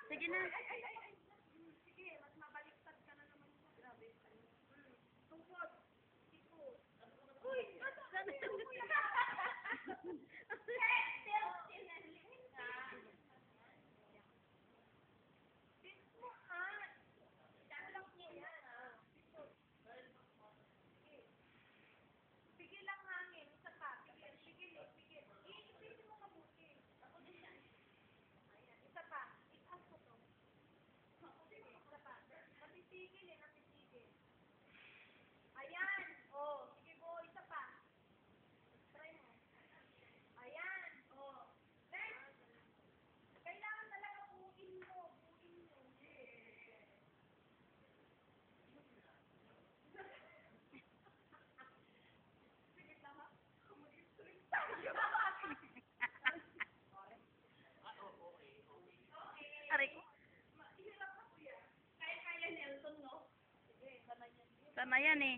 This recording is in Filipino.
Sige na. Sige, mas mabaliktad ka na naman sa grabe. Tungkod. Ikot. Uy! Sabi ko Pigil lang hangin. Isa pa. Pigil. Pigil. Pigil. Iipitin mo mabuti. Ako din yan. Ayan. Isa pa. Itaas mo to. Sige. Isa pa. Natitigil eh. Natitigil. Ayan. Oh. Sige po. Isa pa. Try mo. Ayan. Oh. Next. Kailangan talaga buuin mo. Buuin mo. Sige tama. aray ko. Hirap na kuya. Kaya-kaya Nelson, no? Sige, sana yan. Sana yan eh.